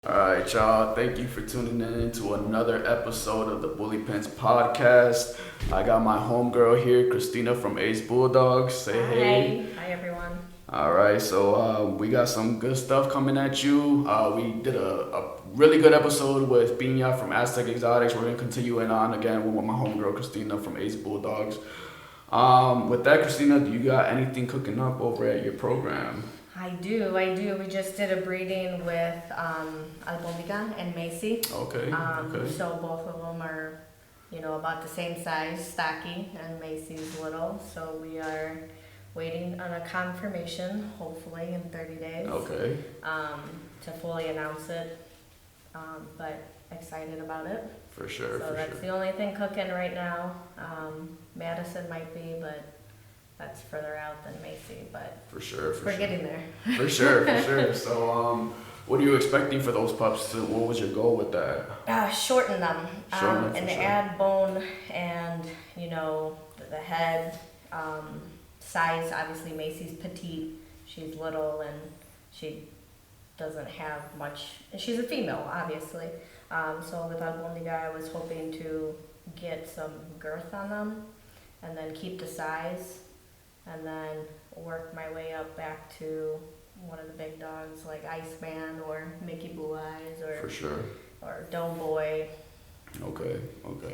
All right, y'all. Thank you for tuning in to another episode of the Bully Pens podcast. I got my homegirl here, Christina from Ace Bulldogs. Say hey. Hi everyone. All right, so we got some good stuff coming at you. We did a really good episode with Pina from Aztec Exotics. We're gonna continue it on again with my homegirl Christina from Ace Bulldogs. With that, Christina, do you got anything cooking up over at your program? I do. We just did a breeding with Albondiga and Macy. Okay. Okay. So both of them are, about the same size, stocky, and Macy's little. So we are waiting on a confirmation, hopefully in 30 days. Okay. To fully announce it. But excited about it. For sure. So that's the only thing cooking right now. Madison might be, but that's further out than Macy, but for sure. we're getting there. For sure. So, what are you expecting for those pups? What was your goal with that? Shorten them, and sure. add bone and the head size. Obviously, Macy's petite. She's little and she doesn't have much. She's a female, obviously. So with Albondiga, I was hoping to get some girth on them, and then keep the size, and then work my way up back to one of the big dogs like Iceman or Mickey Blue Eyes or For sure. or Doughboy. Okay.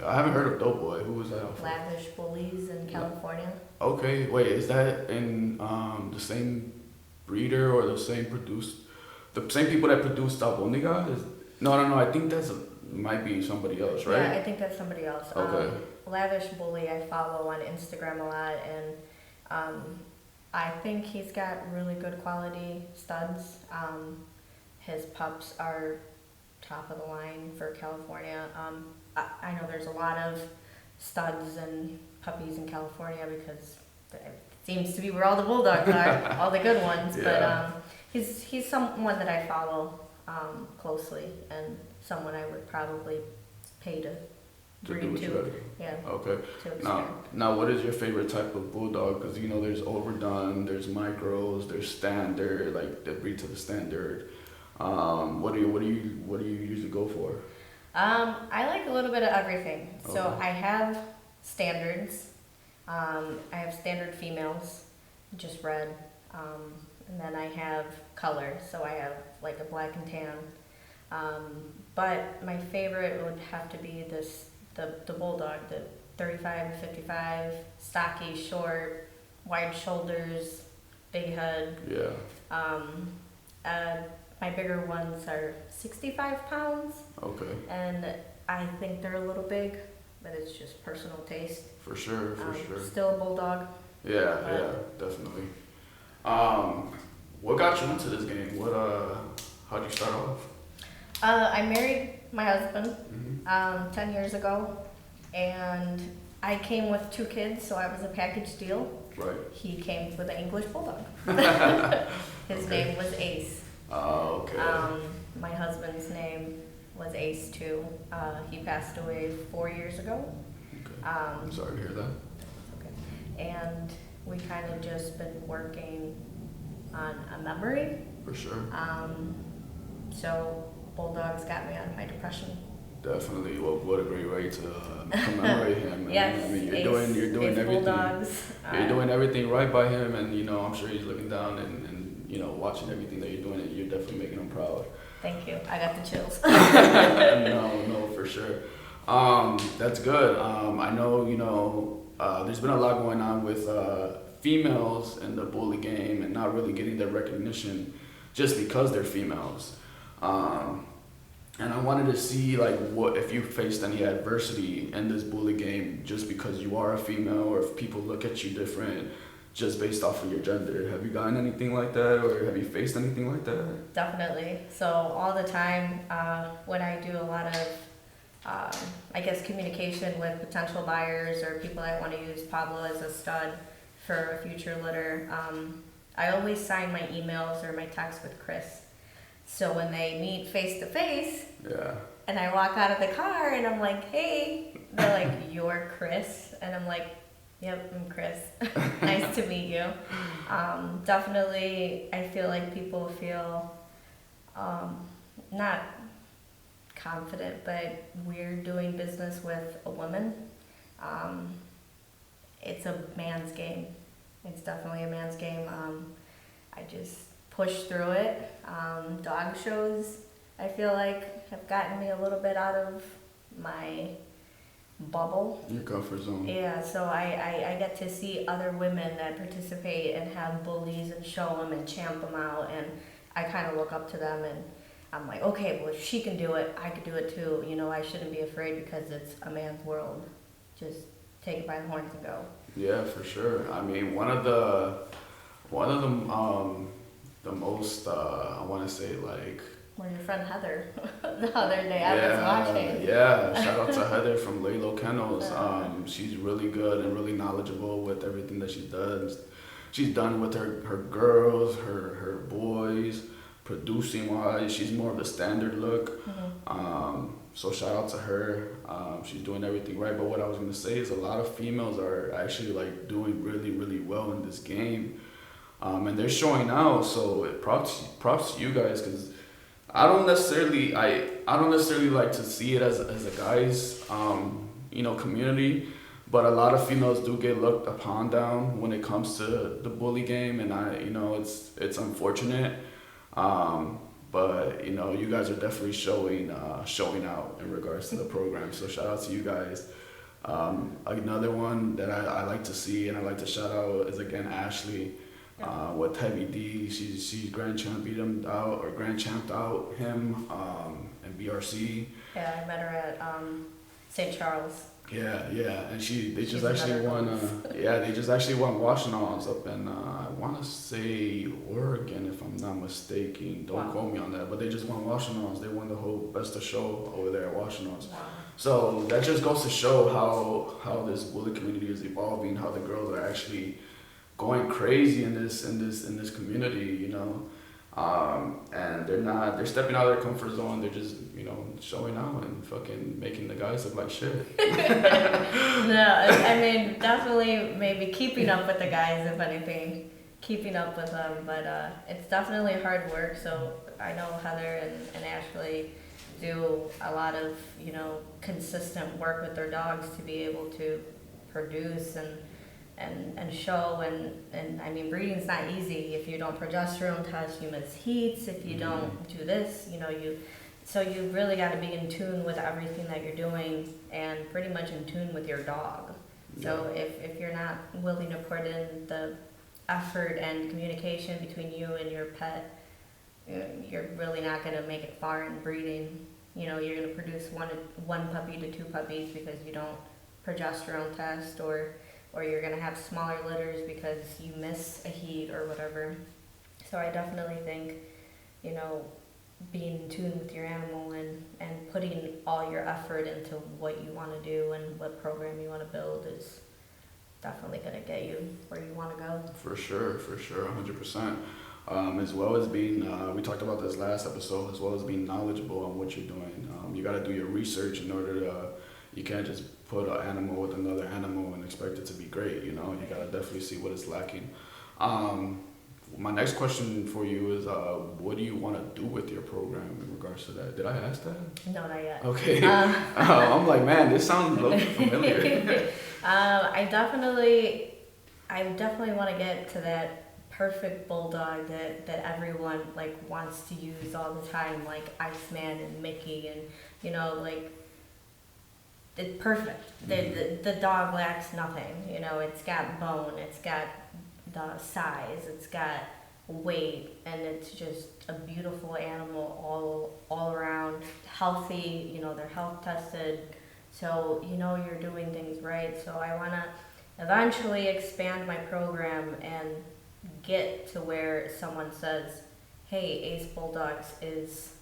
I haven't heard of Doughboy. Who was that? Lavish Bullies in California. Okay. Wait, is that in the same breeder or the same people that produced Albondiga? No. I think might be somebody else, right? Yeah, I think that's somebody else. Okay. Lavish Bully I follow on Instagram a lot, and I think he's got really good quality studs. His pups are top of the line for California. I know there's a lot of studs and puppies in California because it seems to be where all the bulldogs are, all the good ones. Yeah. But he's someone that I follow closely, and someone I would probably pay to breed to. Yeah. Okay. Now, what is your favorite type of bulldog? Because there's overdone, there's micros, there's standard, like the breed to the standard. What do you usually go for? I like a little bit of everything. So Okay. I have standards. I have standard females, just red. And then I have color. So I have like a black and tan. But my favorite would have to be the bulldog, the 35 to 55, stocky, short, wide shoulders, big head. Yeah. My bigger ones are 65 pounds. Okay. And I think they're a little big, but it's just personal taste. For sure. Still a bulldog. Yeah, definitely. What got you into this game? How'd you start off? I married my husband Mm-hmm. 10 years ago, and I came with 2 kids, so I was a package deal. Right. He came with an English bulldog. His Okay. name was Ace. Oh, okay. My husband's name was Ace too. He passed away 4 years ago. Okay. I'm sorry to hear that. Okay. And we kind of just been working on a memory. For sure. So bulldogs got me out of my depression. Definitely. Well, what a great way to commemorate him. Yes, I mean, you're Ace, doing Ace everything. Bulldogs. You're doing everything right by him, and I'm sure he's looking down and watching everything that you're doing, and you're definitely making him proud. Thank you. I got the chills. No, for sure. That's good. I know, there's been a lot going on with females in the bully game and not really getting their recognition just because they're females. And I wanted to see what if you faced any adversity in this bully game just because you are a female, or if people look at you different just based off of your gender. Have you gotten anything like that, or have you faced anything like that? Definitely. So all the time when I do a lot of, communication with potential buyers or people that want to use Pablo as a stud for a future litter, I always sign my emails or my texts with Chris. So when they meet face to face, Yeah. and I walk out of the car and I'm like, hey, they're like, you're Chris? And I'm like, yep, I'm Chris. Nice to meet you. Definitely, I feel like people feel not confident, but we're doing business with a woman. Um, it's a man's game. It's definitely a man's game. I just push through it. Dog shows, I feel like, have gotten me a little bit out of my bubble. Your comfort zone. Yeah, so I get to see other women that participate and have bullies and show them and champ them out, and I kind of look up to them, and I'm like, okay, well, if she can do it, I could do it too. You know, I shouldn't be afraid because it's a man's world. Just take it by the horns and go. Yeah, for sure. I mean, one of the the most I want to say like. Well, your friend Heather, the other day I was watching. Yeah, shout out to Heather from Lalo Kennels. She's really good and really knowledgeable with everything that she does. She's done with her girls, her boys, producing wise. She's more of the standard look. Mm-hmm. So shout out to her. She's doing everything right. But what I was gonna say is a lot of females are actually like doing really, really well in this game, and they're showing out. So props to you guys, because I don't necessarily like to see it as a guys community, but a lot of females do get looked upon down when it comes to the bully game, and it's unfortunate. But you guys are definitely showing out in regards to the program. So shout out to you guys. Another one that I like to see and I like to shout out is again Ashley. With Heavy D, she's grand championed him out or grand champed out him in BRC. Yeah, I met her at St. Charles. Yeah, and they just She's actually won Washingtons up in I want to say Oregon if I'm not mistaken. Don't quote me on that, but they just won Washingtons. They won the whole Best of Show over there at Washingtons. Wow. So that just goes to show how this bully community is evolving, how the girls are actually going crazy in this community, and they're stepping out of their comfort zone. They're just showing out and fucking making the guys look like shit. No, I mean definitely maybe keeping up with the guys, if anything, keeping up with them, but it's definitely hard work. So I know Heather and Ashley do a lot of consistent work with their dogs to be able to produce and show and I mean breeding's not easy. If you don't progesterone test, you miss heats. If you don't do this, so you really got to be in tune with everything that you're doing and pretty much in tune with your dog. So if you're not willing to put in the effort and communication between you and your pet, you're really not going to make it far in breeding. You're going to produce one puppy to two puppies because you don't progesterone test, or you're going to have smaller litters because you miss a heat or whatever. So I definitely think, being in tune with your animal and putting all your effort into what you want to do and what program you want to build is definitely going to get you where you want to go. For sure, 100%. As well as being, we talked about this last episode, as well as being knowledgeable on what you're doing. You got to do your research in order to, you can't just put an animal with another animal and expect it to be great, you got to definitely see what it's lacking. My next question for you is, what do you want to do with your program in regards to that? Did I ask that? No, not yet. Okay. I'm like, man, this sounds a little familiar. I definitely want to get to that perfect bulldog that everyone wants to use all the time, like Iceman and Mickey, and it's perfect. The dog lacks nothing. It's got bone, it's got the size, it's got weight, and it's just a beautiful animal all around, healthy. They're health tested, so you're doing things right. So I want to eventually expand my program and get to where someone says, hey, Ace Bulldogs is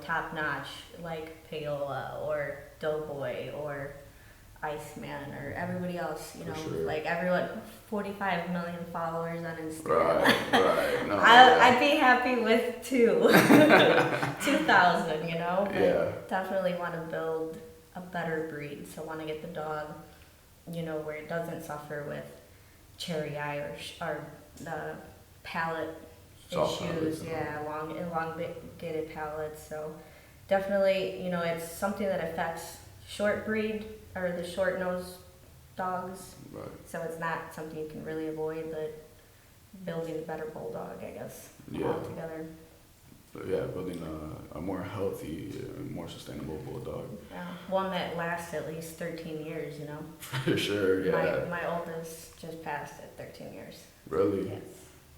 top notch, like Paola or Doughboy or Iceman or everybody else, sure. like everyone, 45 million followers on Instagram. Right. No, I'd be happy with 2,000, but definitely want to build a better breed. So want to get the dog, where it doesn't suffer with cherry eye or the palate Soft issues. palates, elongated palates. So definitely, it's something that affects short breed or the short nosed dogs. Right. So it's not something you can really avoid, but building a better bulldog, I guess, Yeah. altogether. But yeah, building a more healthy, more sustainable bulldog. Yeah, one that lasts at least 13 years, For sure, yeah. My oldest just passed at 13 years. Really? Yes.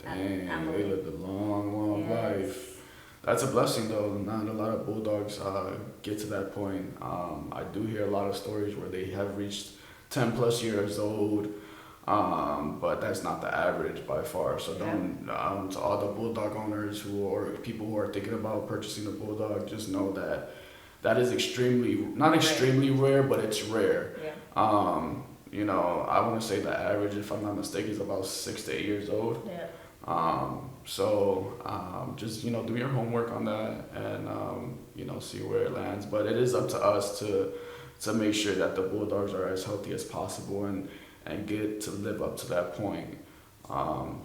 Dang, they lived a long Yes. life. That's a blessing though. Not a lot of bulldogs get to that point. I do hear a lot of stories where they have reached 10 plus years old, but that's not the average by far. So don't, to all the bulldog owners or people who are thinking about purchasing a bulldog, just know that that is not extremely rare, but it's rare. Yeah. I want to say the average, if I'm not mistaken, is about 6 to 8 years old. Yeah. Just, do your homework on that and, see where it lands. But it is up to us to make sure that the bulldogs are as healthy as possible and get to live up to that point. All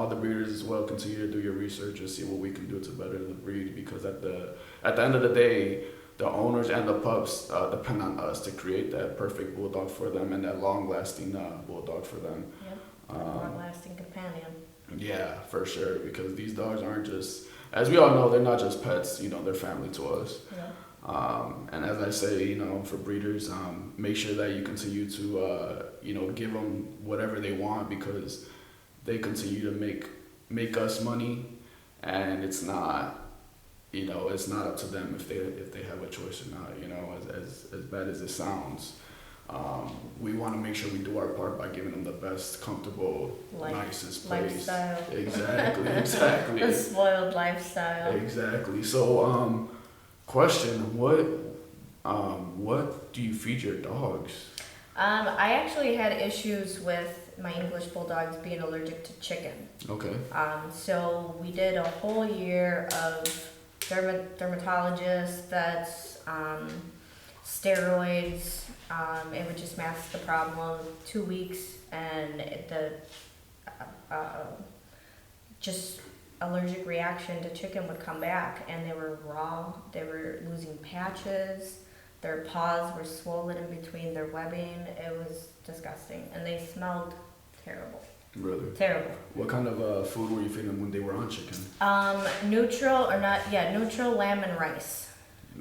the breeders as well, continue to do your research and see what we can do to better the breed, because at the end of the day, the owners and the pups depend on us to create that perfect bulldog for them and that long-lasting bulldog for them. Yep. Long-lasting companion. Yeah, for sure, because these dogs aren't just, as we all know, they're not just pets, they're family to us. Yeah. And as I say, for breeders, make sure that you continue to, give them whatever they want, because they continue to make us money, and it's not, it's not up to them if they have a choice or not. As bad as it sounds, we want to make sure we do our part by giving them the best, comfortable, nicest place. Lifestyle. Exactly. The spoiled lifestyle. Exactly. So, question: what do you feed your dogs? I actually had issues with my English bulldogs being allergic to chicken. Okay. So we did a whole year of dermatologists, vets, steroids. It would just mask the problem. 2 weeks, and just allergic reaction to chicken would come back, and they were raw. They were losing patches. Their paws were swollen in between their webbing. It was disgusting, and they smelled terrible. Really? Terrible. What kind of food were you feeding them when they were on chicken? Neutral lamb and rice.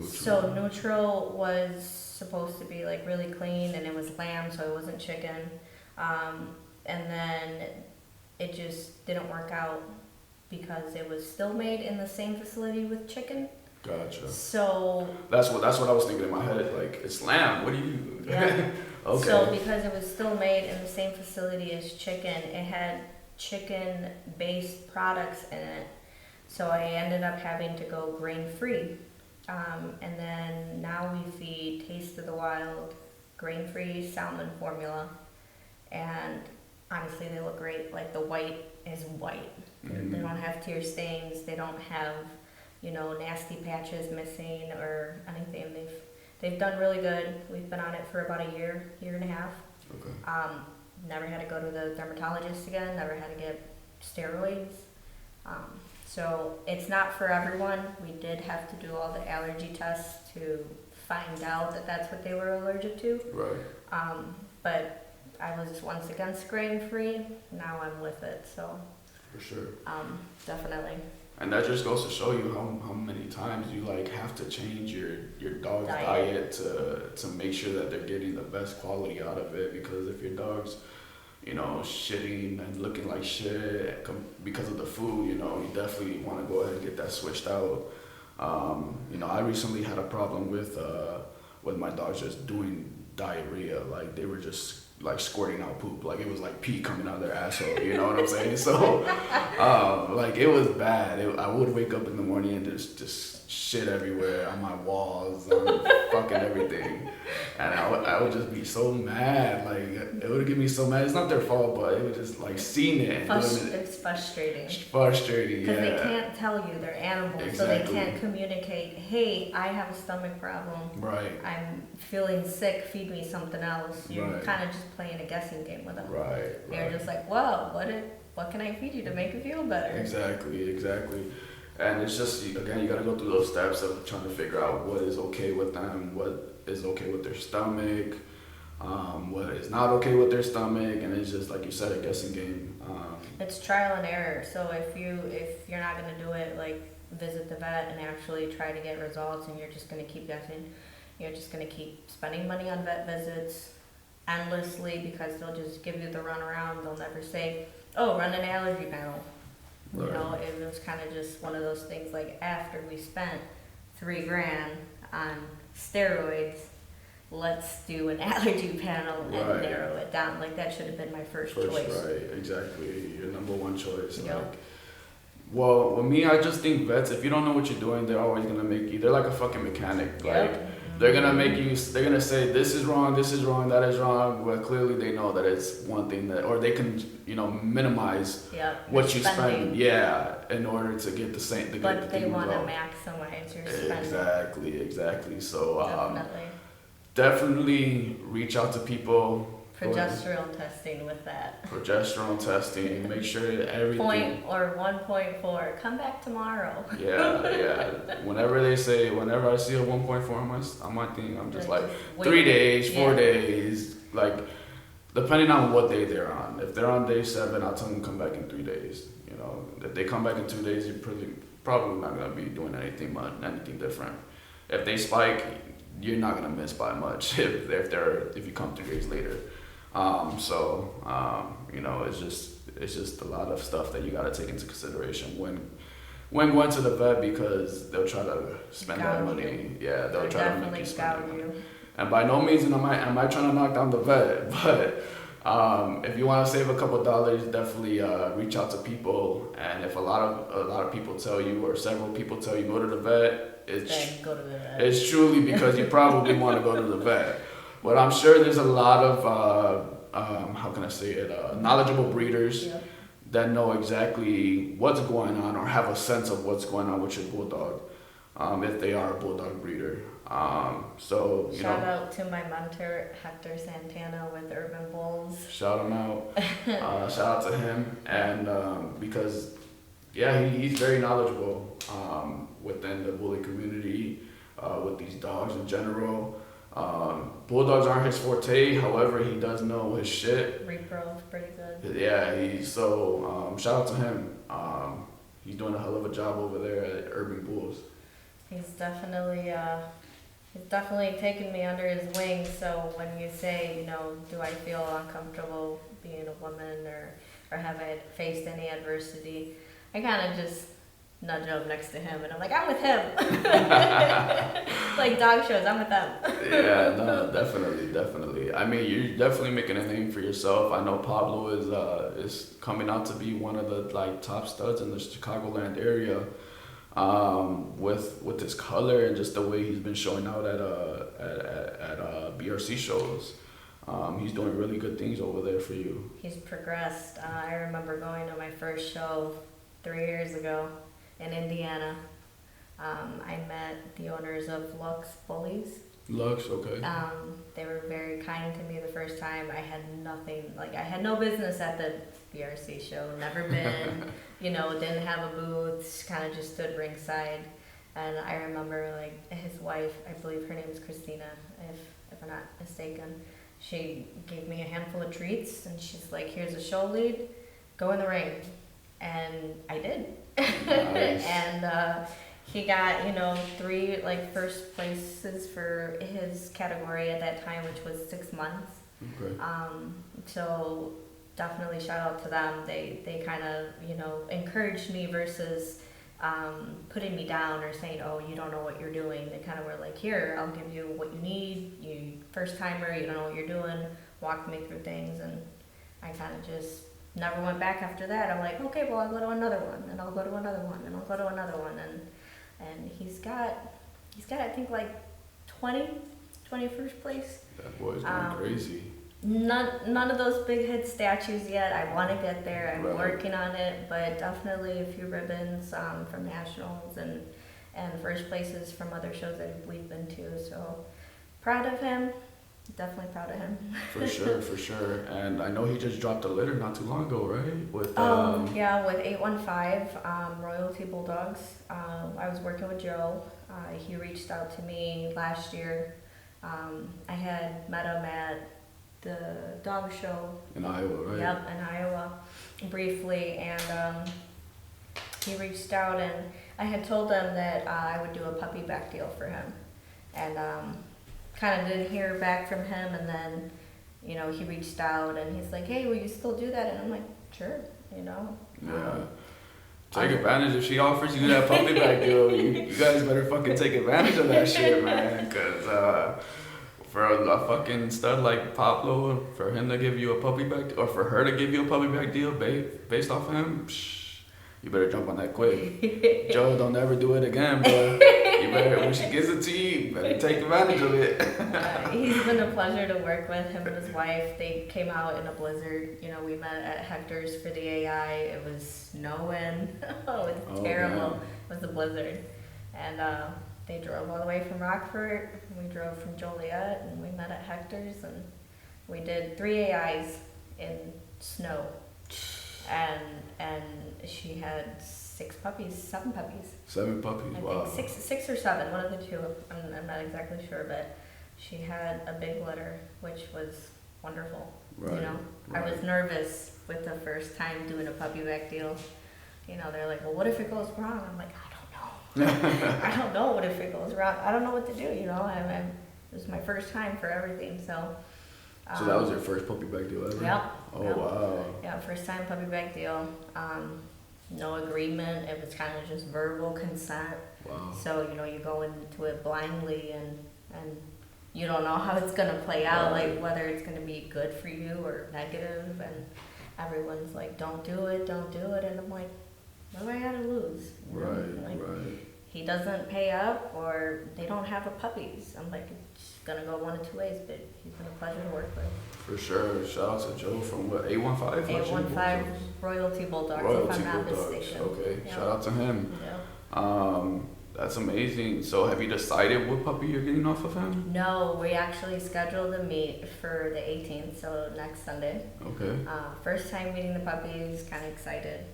So neutral was supposed to be like really clean, and it was lamb, so it wasn't chicken. And then it just didn't work out because it was still made in the same facility with chicken. Gotcha. So that's what I was thinking in my head. Like, it's lamb. What do you? Yeah. Okay. So because it was still made in the same facility as chicken, it had chicken-based products in it. So I ended up having to go grain-free. And then now we feed Taste of the Wild, grain-free salmon formula. And honestly, they look great. Like, the white is white. Mm-hmm. They don't have tear stains. They don't have, nasty patches missing or anything. They've done really good. We've been on it for about a year and a half. Okay. Never had to go to the dermatologist again. Never had to get steroids. So it's not for everyone. We did have to do all the allergy tests to find out that that's what they were allergic to. Right. But I was once against grain-free. Now I'm with it. So. For sure. Definitely. And that just goes to show you how many times you have to change your dog's diet to make sure that they're getting the best quality out of it. Because if your dog's, shitting and looking like shit because of the food, you definitely want to go ahead and get that switched out. I recently had a problem with my dogs just doing diarrhea. Like, they were just squirting out poop, like it was like pee coming out of their asshole, you know what I'm saying? So it was bad. I would wake up in the morning and just shit everywhere on my walls, on fucking everything, and I would just be so mad. Like, it would get me so mad. It's not their fault, but it was just seeing it and doing it. It's frustrating. Frustrating, yeah. Because they can't tell you, they're animals, Exactly. So they can't communicate, hey, I have a stomach problem. Right. I'm feeling sick, feed me something else. You're kind of just playing a guessing game with them. Right. They're just like, whoa, what can I feed you to make you feel better? Exactly. And it's just, again, you gotta go through those steps of trying to figure out what is okay with them, what is okay with their stomach, what is not okay with their stomach, and it's just, like you said, a guessing game. It's trial and error. So if you're not gonna do it, like visit the vet and actually try to get results, and you're just gonna keep guessing, you're just gonna keep spending money on vet visits endlessly because they'll just give you the runaround. They'll never say, "Oh, run an allergy panel." Right. You know, it was kind of just one of those things. Like after we spent $3,000 on steroids, let's do an allergy panel and Right. narrow it down. Like that should have been my first choice. Right, exactly. Your number one choice. Yep. Like, well, with me, I just think vets, if you don't know what you're doing, they're always gonna make you. They're like a fucking mechanic. Like, Yep. they're gonna make you. They're gonna say this is wrong, that is wrong. But clearly, they know that it's one thing that, or they can, minimize Yep. what you Spending. spend. Yeah, in order to get the same. To But get the they want to result. maximize your spending. Exactly. So Definitely. definitely reach out to people. Progesterone testing with that. Progesterone testing. Make sure that everything. 1.4. Come back tomorrow. Yeah. Whenever I see a 1.4 on my thing, I'm just like wait. 3 days, 4 Yeah. days, like depending on what day they're on. If they're on day 7, I'll tell them to come back in 3 days. If they come back in 2 days, you're probably not gonna be doing anything different. If they spike, you're not gonna miss by much if you come 3 days later. It's just a lot of stuff that you gotta take into consideration when going to the vet, because they'll try to spend that Gouge money. you. Yeah, they'll try to make you spend that Definitely money. gouge you. And by no means am I trying to knock down the vet, but if you want to save a couple dollars, definitely reach out to people. And if a lot of people tell you, or several people tell you go to the vet, Then go to the vet. it's truly because you probably want to go to the vet. But I'm sure there's a lot of how can I say it, knowledgeable breeders Yep. that know exactly what's going on, or have a sense of what's going on with your bulldog, if they are a bulldog breeder. Shout out to my mentor, Hector Santana with Urban Bulls. Shout him out. Shout out to him, and because he's very knowledgeable within the bully community, with these dogs in general. Bulldogs aren't his forte, however, he does know his shit. Repro's pretty good. Yeah, shout out to him. He's doing a hell of a job over there at Urban Bulls. He's definitely taken me under his wing. So when you say, do I feel uncomfortable being a woman, or have I faced any adversity, I kind of just nudge up next to him and I'm like, I'm with him. Like dog shows, I'm with them. Yeah, no, definitely. I mean, you're definitely making a name for yourself. I know Pablo is coming out to be one of the top studs in the Chicagoland area, with his color and just the way he's been showing out at BRC shows. He's doing really good things over there for you. He's progressed. I remember going to my first show 3 years ago in Indiana. I met the owners of Lux Bullies. Lux, okay. They were very kind to me the first time. I had nothing, I had no business at the BRC show, never been, didn't have a booth, kind of just stood ringside. And I remember his wife, I believe her name is Christina, if I'm not mistaken, she gave me a handful of treats and she's like, here's a show lead, go in the ring. And I did. Nice. And he got, 3 first places for his category at that time, which was 6 months. Okay. So definitely shout out to them. They kind of, encouraged me versus putting me down or saying, oh, you don't know what you're doing. They kind of were like, here, I'll give you what you need. You first timer, you don't know what you're doing. Walk me through things. And I kind of just never went back after that. I'm like, okay, well, I'll go to another one, and I'll go to another one, and I'll go to another one. And he's got I think 21st place. That boy's going crazy. None of those big hit statues yet. I want to get there. I'm Right. working on it, but definitely a few ribbons from nationals and first places from other shows that we've been to. So proud of him. definitely proud of him. For sure, for sure. And I know he just dropped a litter not too long ago, right? With Yeah, with 815 Royalty Bulldogs. I was working with Joe. He reached out to me last year. I had met him at the dog show. in Iowa, right? Yep, in Iowa, briefly, and he reached out, and I had told him that I would do a puppy back deal for him, and kind of didn't hear back from him, and then, you know, he reached out, and he's like, hey, will you still do that? And I'm like, sure, you know. Yeah. Take advantage if she offers you that puppy back deal. You guys better fucking take advantage of that shit, man. Cause for a fucking stud like Pablo, for him to give you a puppy back, or for her to give you a puppy back deal based off of him, you better jump on that quick. Joe, don't ever do it again, bro. You better, when she gives it to you, you better take advantage of it. He's been a pleasure to work with. Him and his wife, they came out in a blizzard. You know, we met at Hector's for the AI. It was snowing. Oh, it was terrible. Man. It was a blizzard. And they drove all the way from Rockford. We drove from Joliet, and we met at Hector's, and we did 3 AIs in snow. And she had 7 puppies. 7 puppies, I wow. think six or 7, one of the two. I'm not exactly sure, but she had a big litter, which was wonderful. Right, You know, right. I was nervous with the first time doing a puppy back deal. You know, they're like, well, what if it goes wrong? I'm like, I don't know. I don't know what if it goes wrong. I don't know what to do. You know, it was my first time for everything, so. So that was your first puppy back deal ever? Yep. Oh, yep. wow. Yeah, first time puppy back deal. No agreement. It was kind of just verbal consent. Wow. So, you know, you go into it blindly, and you don't know how it's going to play out, Right. like whether it's going to be good for you or negative, and everyone's like, don't do it, and I'm like, what do I got to lose? You know? Right, Like, right. he doesn't pay up, or they don't have a puppies. I'm like, it's going to go one of 2 ways, but he's been a pleasure to work with. For sure. Shout out to Joe from what, 815? 815 Royalty Bulldogs, if Royalty I'm not Bulldogs. mistaken. Okay, Yeah. shout out to him. Yeah. That's amazing. So have you decided what puppy you're getting off of him? No, we actually scheduled a meet for the 18th, so next Sunday. Okay, First time meeting the puppies, kind of excited.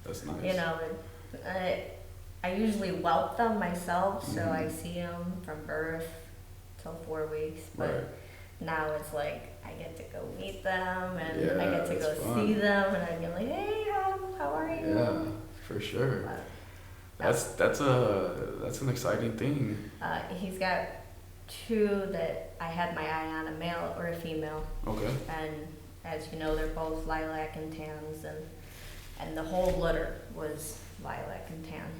that's nice. You know, I usually whelp them myself, so I see them from birth till 4 weeks. But Right. now it's like I get to go meet them, and Yeah, I get to go it's fun. see them, and I'm like, hey, how are you? Yeah, for sure. But, That's an exciting thing. he's got 2 that I had my eye on, a male or a female. Okay. And as you know, they're both lilac and tans, and the whole litter was lilac and tan.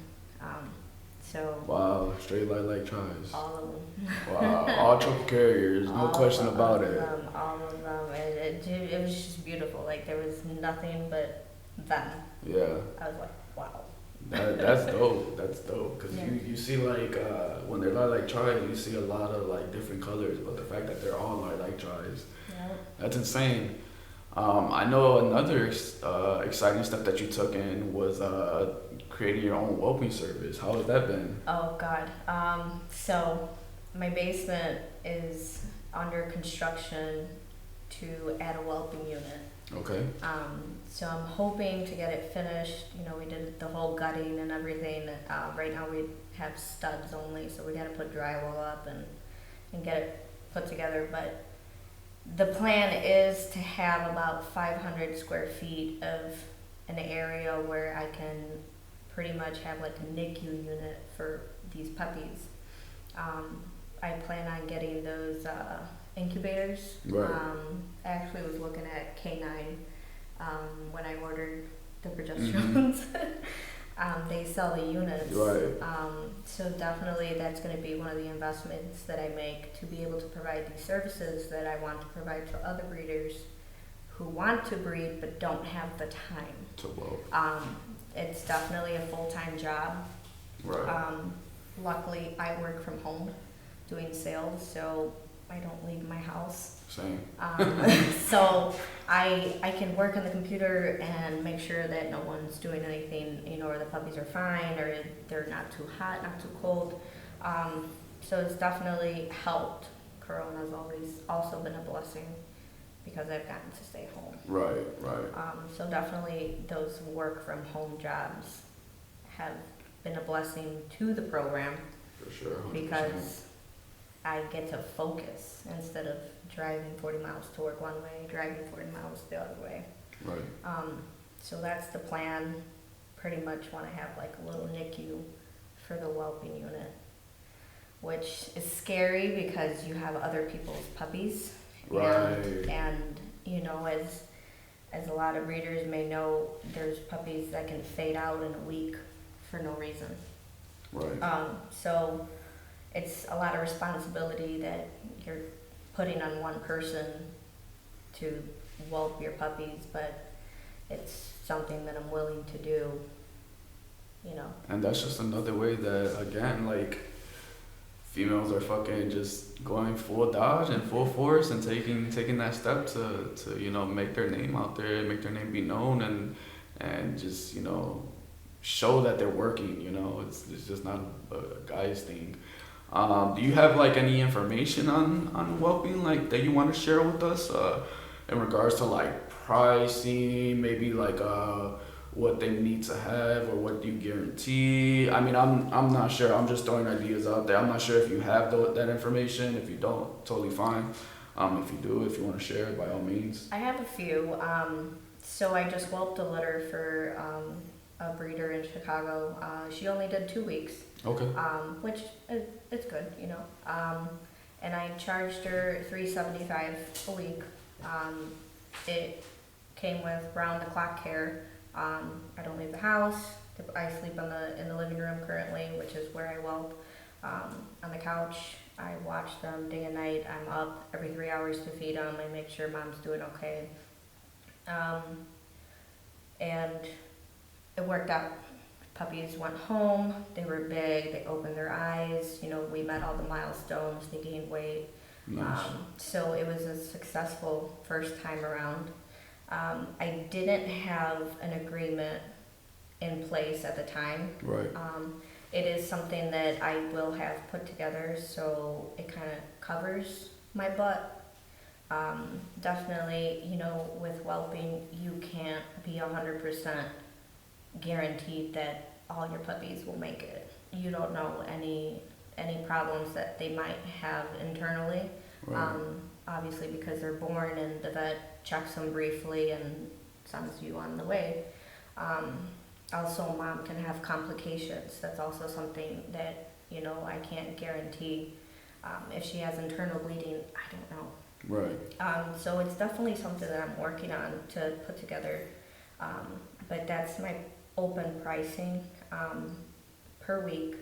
So Wow, straight light tries. all of them. Wow, all triple carriers, no All question of about it. them, all of them, and it was just beautiful. Like, there was nothing but them. Yeah. I was like, wow. That's dope. That's dope. Cause Yeah. you see like when they're lilac tries, you see a lot of like different colors, but the fact that they're all lilac tries, Yeah. that's insane. I know another exciting step that you took in was creating your own whelping service. How has that been? Oh God. So my basement is under construction to add a whelping unit. Okay. So I'm hoping to get it finished. You know, we did the whole gutting and everything. Right now we have studs only, so we got to put drywall up and get it put together. But the plan is to have about 500 square feet of an area where I can pretty much have like a NICU unit for these puppies. I plan on getting those incubators. Right. I actually was looking at K9 when I ordered the progesterones. They sell the units. Right. So definitely that's going to be one of the investments that I make to be able to provide these services that I want to provide to other breeders who want to breed but don't have the time. To whelp. It's definitely a full-time job. Right. Luckily, I work from home doing sales, so I don't leave my house. Same. So I can work on the computer and make sure that no one's doing anything, you know, or the puppies are fine, or they're not too hot, not too cold. So it's definitely helped Corona's always also been a blessing because I've gotten to stay home. Right, right. So definitely those work from home jobs have been a blessing to the program For sure, 100%. because I get to focus instead of driving 40 miles to work one way, driving 40 miles the other way. Right. So that's the plan. Pretty much want to have like a little NICU for the whelping unit, which is scary because you have other people's puppies. Right. And you know, as a lot of breeders may know, there's puppies that can fade out in a week for no reason. Right. So it's a lot of responsibility that you're putting on one person to whelp your puppies, but it's something that I'm willing to do, you know. And that's just another way that, again, like, females are fucking just going full dodge and full force and taking that step to you know, make their name out there, make their name be known, and just, you know, show that they're working, you know. It's just not a guy's thing. Do you have like any information on whelping like that you want to share with us in regards to like pricing, maybe like what they need to have or what do you guarantee? I mean, I'm not sure. I'm just throwing ideas out there. I'm not sure if you have that information. If you don't, totally fine. If you do, if you want to share it, by all means. I have a few. So I just whelped a litter for a breeder in Chicago. She only did 2 weeks. Okay. Which it's good, you know. And I charged her $375 a week. It came with round-the-clock care. I don't leave the house. I sleep in the living room currently, which is where I whelp. On the couch, I watch them day and night. I'm up every 3 hours to feed them. I make sure mom's doing okay. And it worked out. Puppies went home. They were big. They opened their eyes. You know, we met all the milestones. They gained weight. Nice. So it was a successful first time around. I didn't have an agreement in place at the time. Right. It is something that I will have put together, so it kind of covers my butt. Definitely, you know, with whelping, you can't be 100% guaranteed that all your puppies will make it. You don't know any problems that they might have internally. Right. Obviously, because they're born and the vet checks them briefly and sends you on the way. Also, mom can have complications. That's also something that, you know, I can't guarantee. If she has internal bleeding, I don't know. Right. So it's definitely something that I'm working on to put together. But that's my open pricing per week.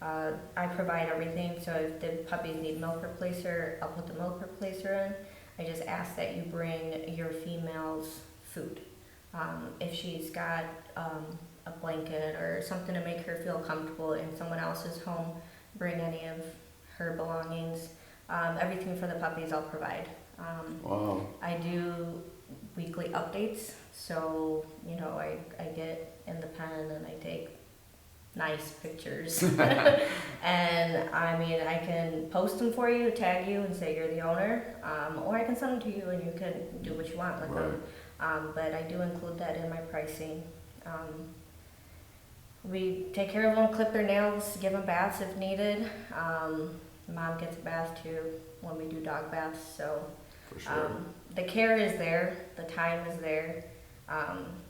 I provide everything, so if the puppies need milk replacer, I'll put the milk replacer in. I just ask that you bring your female's food. If she's got a blanket or something to make her feel comfortable in someone else's home, bring any of her belongings. Everything for the puppies I'll provide. Wow. I do weekly updates, so, you know, I get in the pen and I take nice pictures. And I mean, I can post them for you, tag you and say you're the owner, or I can send them to you and you can do what you want with them. But I do include that in my pricing. We take care of them, clip their nails, give them baths if needed. Mom gets a bath too when we do dog baths, so For sure. the care is there, the time is there.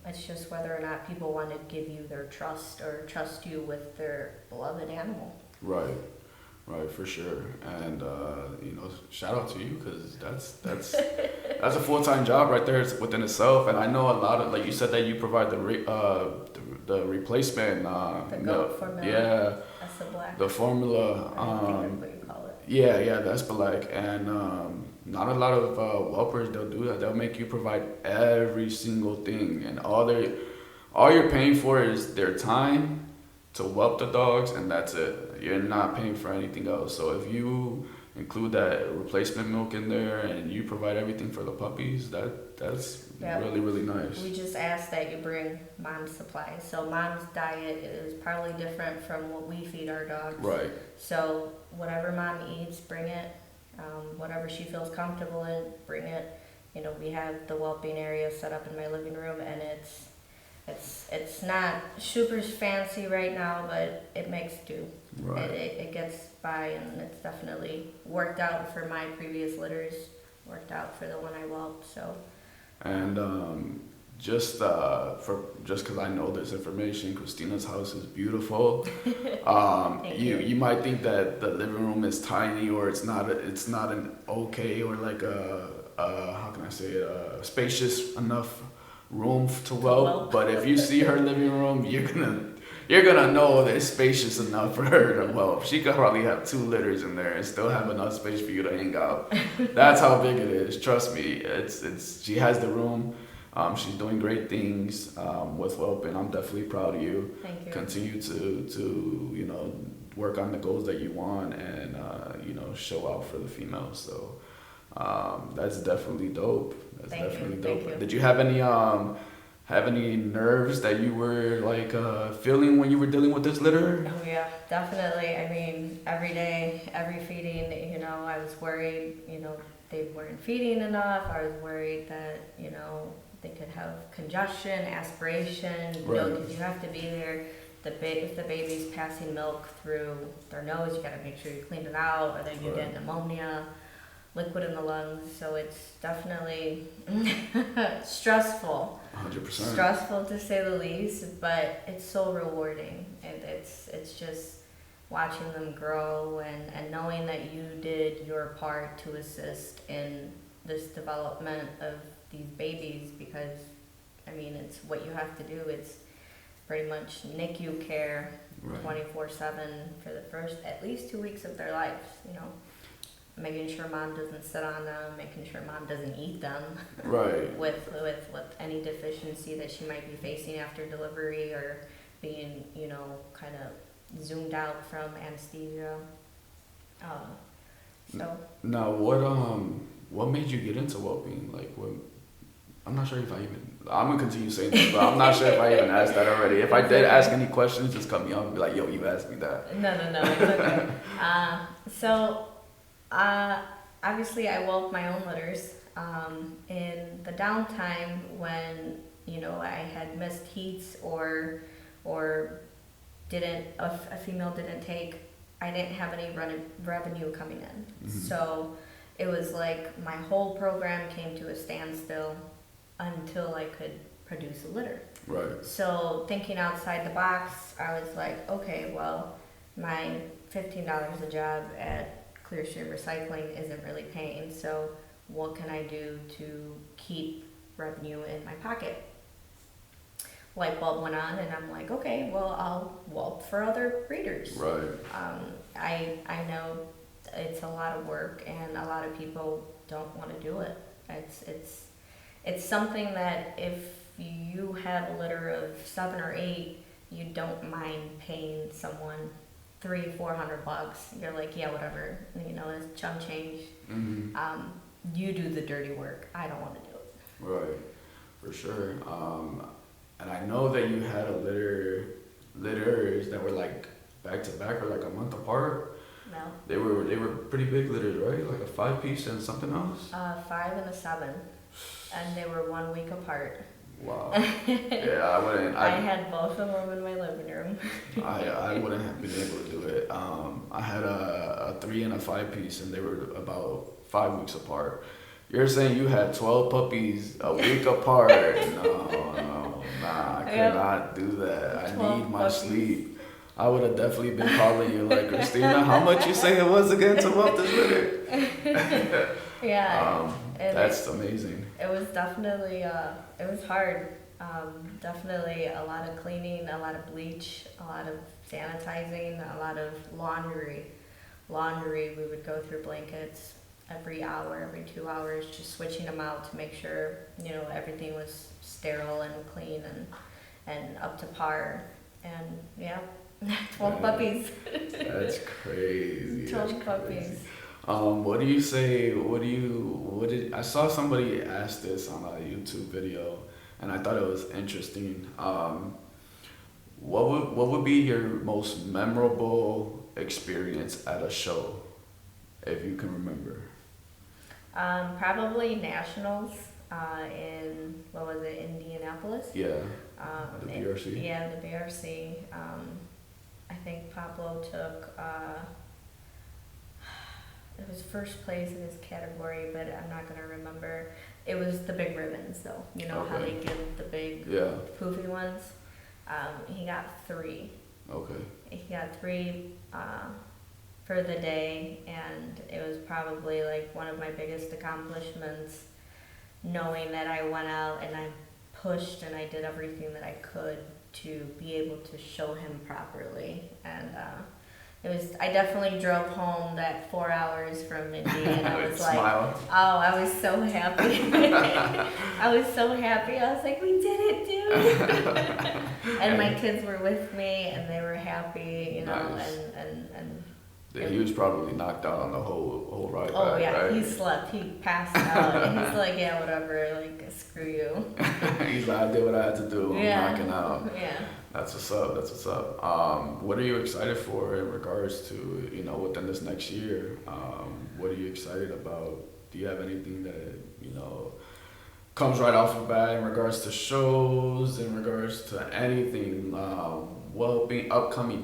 It's just whether or not people want to give you their trust or trust you with their beloved animal. Right, right, for sure. And you know, shout out to you because that's a full-time job right there within itself. And I know a lot of, like you said, that you provide the replacement The milk. goat formula. Yeah, That's the black. the formula. I think that's what you call it. Yeah, that's black. And not a lot of whelpers, they'll do that. They'll make you provide every single thing, and all you're paying for is their time to whelp the dogs, and that's it. You're not paying for anything else. So if you include that replacement milk in there and you provide everything for the puppies, that's really, really nice. We just ask that you bring mom's supplies. So mom's diet is probably different from what we feed our dogs. Right. So whatever mom eats, bring it. Whatever she feels comfortable in, bring it. You know, we have the whelping area set up in my living room, and it's not super fancy right now, but it makes do. Right. It gets by, and it's definitely worked out for my previous litters, worked out for the one I whelped. So. And just because I know this information, Christina's house is beautiful. You might think that the living room is tiny, or it's not an okay, or like how can I say it, spacious enough room to whelp. But if you see her living room, you're gonna know that it's spacious enough for her to whelp. She could probably have 2 litters in there and still have enough space for you to hang out. That's how big it is. Trust me. It's she has the room. She's doing great things with whelping. I'm definitely proud of you. Thank you. Continue to work on the goals that you want, and show out for the females. So that's definitely dope. That's Thank definitely you. dope. Thank you. Did you have any nerves that you were like feeling when you were dealing with this litter? Oh yeah, definitely. I mean, every day, every feeding, I was worried, they weren't feeding enough. I was worried that, they could have congestion, aspiration, Right. because you have to be there. If the baby's passing milk through their nose, you gotta make sure you clean it out, or then you get pneumonia, liquid in the lungs. So it's definitely stressful. 100%. Stressful to say the least, but it's so rewarding. And it's just watching them grow, and knowing that you did your part to assist in this development of these babies, because I mean, it's what you have to do. It's pretty much NICU care, Right. 24/7 for the first at least 2 weeks of their lives, making sure mom doesn't sit on them, making sure mom doesn't eat them. Right. with any deficiency that she might be facing after delivery, or being, kind of zoomed out from anesthesia. So Now, what made you get into whelping? Like, what? I'm not sure if I'm gonna continue saying this, but I'm not sure if I even asked that already. If I did ask any questions, just cut me off and be like, yo, you asked me that. no, it's okay. So obviously I whelp my own litters. In the downtime when, I had missed heats, or a female didn't take, I didn't have any revenue coming in. Mhm. So it was like my whole program came to a standstill until I could produce a litter. Right. So thinking outside the box, I was like, okay, well, my $15 a job at Clear Street Recycling isn't really paying, so what can I do to keep revenue in my pocket? Light bulb went on, and I'm like, okay, well, I'll whelp for other breeders. Right. I know it's a lot of work, and a lot of people don't want to do it. It's something that if you have a litter of 7 or 8, you don't mind paying someone $300-400. You're like, yeah, whatever, it's chump change. Mm-hmm. You do the dirty work. I don't want to do it. Right. For sure. And I know that you had litters that were like back to back, or like a month apart. No. They were pretty big litters, right? Like a 5-piece and something else. 5 and a 7, and they were 1 week apart. Wow. Yeah, I wouldn't. I had both of them in my living room. I wouldn't have been able to do it. I had a 3 and a 5-piece, and they were about 5 weeks apart. You're saying you had 12 puppies a week apart? No, I could not do that. I need my sleep. I would have definitely been calling you like, Christina, how much you say it was again to whelp this litter? Yeah. That's amazing. It was definitely, it was hard. Definitely a lot of cleaning, a lot of bleach, a lot of sanitizing, a lot of laundry. We would go through blankets every hour, every 2 hours, just switching them out to make sure, everything was sterile and clean and up to par. And yeah, 12 puppies. That's crazy. 12 puppies. What do you say? I saw somebody ask this on a YouTube video, and I thought it was interesting. What would be your most memorable experience at a show? if you can remember? Probably nationals in, what was it, Indianapolis? Yeah, the and- BRC. Yeah, the BRC. I think Pablo took, it was first place in his category, but I'm not gonna remember. It was the big ribbons though. You know how Okay. they give the big Yeah. poofy ones? He got 3. Okay. He got 3 for the day, and it was probably like one of my biggest accomplishments, knowing that I went out and I pushed and I did everything that I could to be able to show him properly. And it was, I definitely drove home that 4 hours from Indy, and I was like, Smile. oh, I was so happy. I was so happy. I was like, we did it, dude. And my kids were with me, and they were happy, you know, Nice. and Yeah, he was probably knocked out on the whole ride oh back, yeah, right? he slept. He passed out, and he's like, yeah, whatever, like screw you. He's like, I did what I had to do. I'm Yeah. knocking out. Yeah. That's what's up. That's what's up. What are you excited for in regards to, you know, within this next year? What are you excited about? Do you have anything that, you know, comes right off the bat in regards to shows, in regards to anything, whelping, upcoming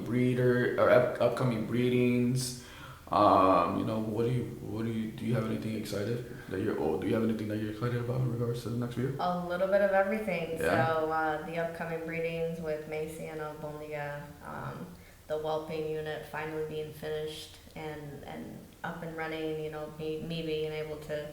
upcoming breedings? You know, do you have anything excited that do you have anything that you're excited about in regards to the next year? A little bit of everything. Yeah. So the upcoming breedings with Macy and Albondiga, the whelping unit finally being finished and up and running. You know, me being able to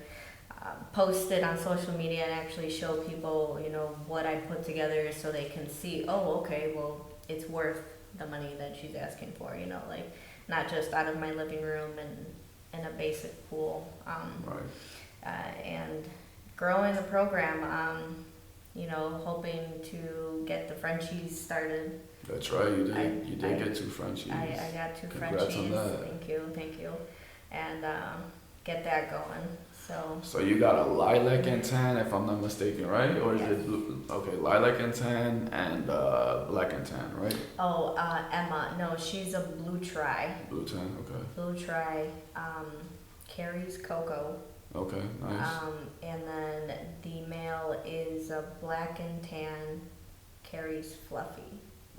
post it on social media and actually show people, you know, what I put together so they can see. Oh, okay, well, it's worth the money that she's asking for. You know, like not just out of my living room and in a basic pool. Right. And growing the program, you know, hoping to get the Frenchies started. That's right. You did I- get 2 Frenchies. I got 2 Congrats on Frenchies. that. Thank you. And get that going. So you got a lilac and tan, if I'm not mistaken, right? Or is Yes. it blue? Okay, lilac and tan and black and tan, right? Oh, Emma, no, she's a blue tri. Blue tan. Okay. Blue tri, carries Coco. Okay. Nice. And then the male is a black and tan, carries Fluffy.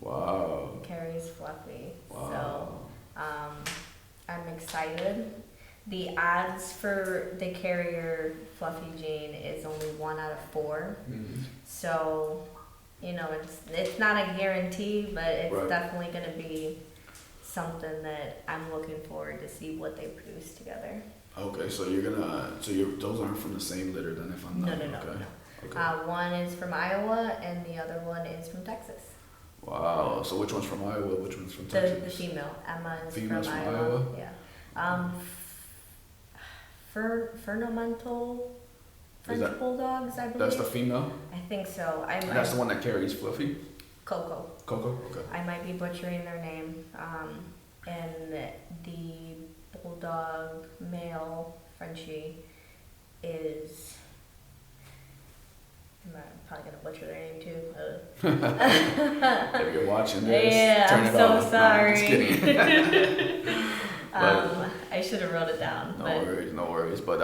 Wow. Carries Fluffy. Wow. So, I'm excited. The odds for the carrier Fluffy Jean is only 1 out of 4. Mhm. So, you know, it's not a guarantee, but it's Right. definitely going to be something that I'm looking forward to see what they produce together. Okay, so those aren't from the same litter then, if I'm No, not. no, no, Okay. no. Okay. One is from Iowa, and the other one is from Texas. Wow. So which one's from Iowa? Which one's from The Texas? female, Emma, is Female's from from Iowa. Iowa? Yeah. Fernamental French that- bulldogs, I believe. That's the female. I think so. And that's the one that carries Fluffy. Coco. Coco. Okay. I might be butchering their name. And the bulldog male Frenchie is. I'm probably gonna butcher their name too. If you're watching this, Yeah, turn I'm it so off. No, sorry. I'm just kidding. I should have wrote it down. No but worries, no worries. But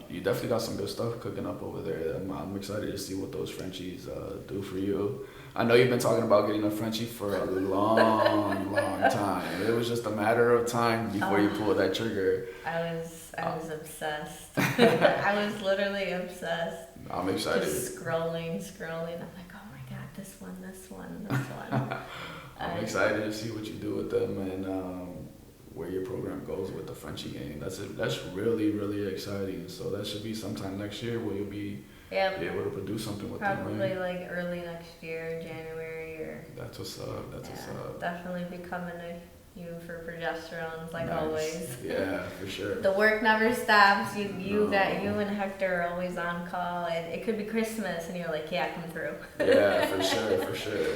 you definitely got some good stuff cooking up over there. I'm excited to see what those Frenchies do for you. I know you've been talking about getting a Frenchie for a long, long time. It was just a matter of time before you pulled that trigger. I was obsessed. I was literally obsessed. I'm excited. Just scrolling. I'm like, oh my god, this one. I'm excited to see what you do with them and where your program goes with the Frenchie game. That's really, really exciting. So that should be sometime next year where you'll be Yep. able to produce something with them, Probably right? like early next year, January or. That's what's up. That's what's up. Definitely be coming to you for progesterones like Nice. always. Yeah, for sure. The work never stops. You No. you and Hector are always on call. It could be Christmas and you're like, yeah, come through. Yeah, for sure.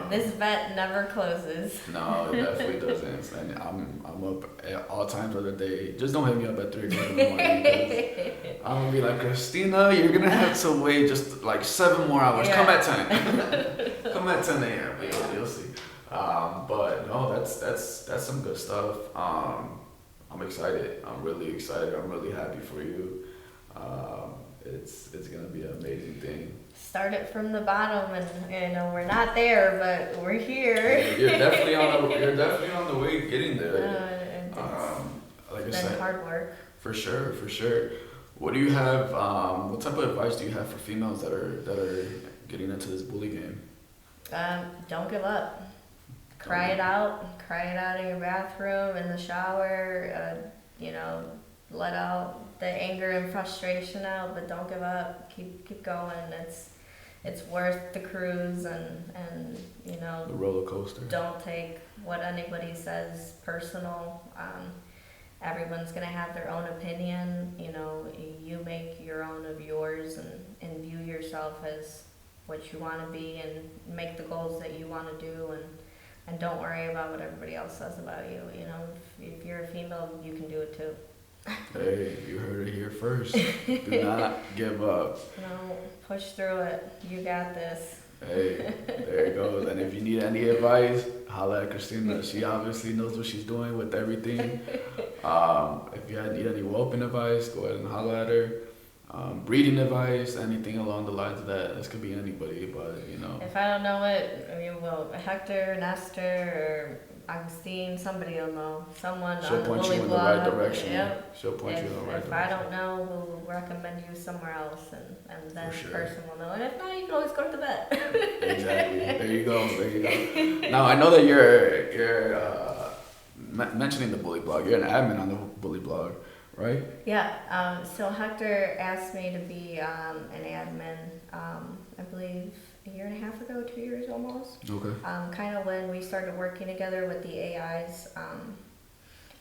This vet never closes. No, it definitely doesn't. And I'm up at all times of the day. Just don't hit me up at 3 o'clock in the morning. 'Cause I'm gonna be like, Christina, you're gonna have to wait just like 7 more hours. Yeah. Come at 10. Come at 10 a.m. You'll see. But no, that's some good stuff. I'm excited. I'm really excited. I'm really happy for you. It's gonna be an amazing thing. Started from the bottom, and we're not there, but we're here. You're definitely on the way getting there. Like I It's said, been hard work. for sure, for sure. What do you have? What type of advice do you have for females that are getting into this bully game? Don't give up. Cry it out. Cry it out in your bathroom, in the shower. Let out the anger and frustration out, but don't give up. Keep going. It's worth the cruise, and The roller coaster. don't take what anybody says personal. Everyone's gonna have their own opinion. You make your own of yours, and view yourself as what you want to be, and make the goals that you want to do, and don't worry about what everybody else says about you. If you're a female, you can do it too. Hey, you heard it here first. Do not give up. Push through it. You got this. Hey, there it goes. And if you need any advice, holla at Christina. She obviously knows what she's doing with everything. If you need any whelping advice, go ahead and holla at her. Breeding advice, anything along the lines of that. This could be anybody, but If I don't know it, Hector, Nestor, or Augustine, somebody will know. Someone she'll on the point you bully in the blog. right direction. Yep. She'll point you in the right If direction. I don't know, we'll recommend you somewhere else, and then For the sure. person will know. And if not, you can always go to the vet. Exactly. There you go. Now I know that you're mentioning the bully blog. You're an admin on the bully blog, right? Yeah. So Hector asked me to be an admin. I believe a year and a half ago, 2 years almost. Okay. Kind of when we started working together with the AIs,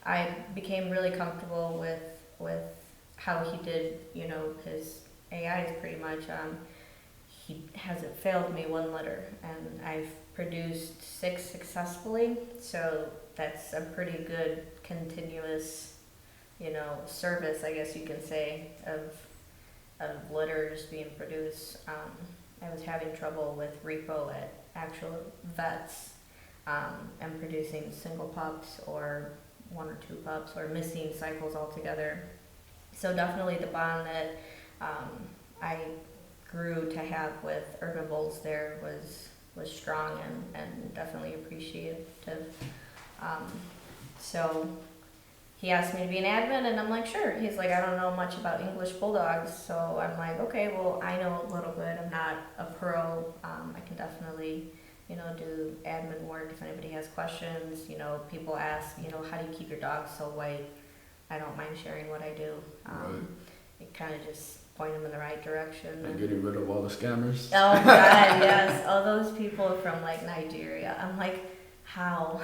I became really comfortable with how he did, his AIs pretty much. He hasn't failed me one litter, and I've produced 6 successfully, so that's a pretty good continuous, service, I guess you can say, of litters being produced. I was having trouble with repo at actual vets, and producing single pups or 1 or 2 pups, or missing cycles altogether. So definitely the bond that I grew to have with Urban Bulls there was strong, and definitely appreciative. So he asked me to be an admin, and I'm like, sure. He's like, I don't know much about English Bulldogs, so I'm like, okay, well, I know a little bit. I'm not a pro. I can definitely, do admin work if anybody has questions. People ask, how do you keep your dog so white? I don't mind sharing what I do. Right. It kind of just point them in the right direction. And getting rid of all the scammers. Oh God, yes. All those people from Nigeria. I'm like, how?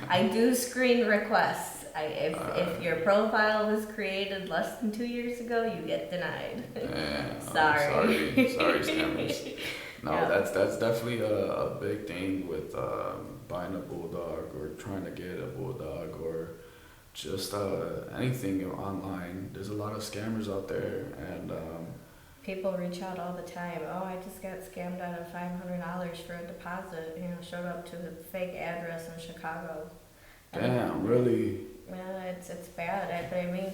I do screen requests. If your profile was created less than 2 years ago, you get denied. Man, Sorry. sorry, scammers. No, Yeah. that's definitely a big thing with buying a bulldog or trying to get a bulldog or just anything online. There's a lot of scammers out there, and People reach out all the time. Oh, I just got scammed out of $500 for a deposit. Showed up to the fake address in Chicago. damn, really. Yeah, it's bad. But I mean,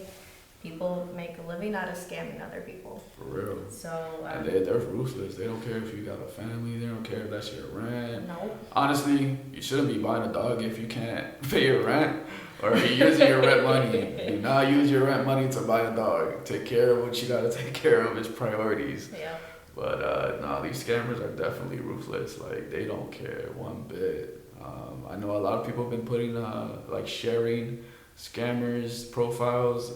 people make a living out of scamming other people. For real. So And they're ruthless. They don't care if you got a family. They don't care if that's your rent. no. Honestly, you shouldn't be buying a dog if you can't pay your rent or you're using your rent money. Do not use your rent money to buy a dog. Take care of what you got to take care of. It's priorities. Yeah. But no, these scammers are definitely ruthless. Like, they don't care one bit. I know a lot of people have been putting sharing scammers profiles.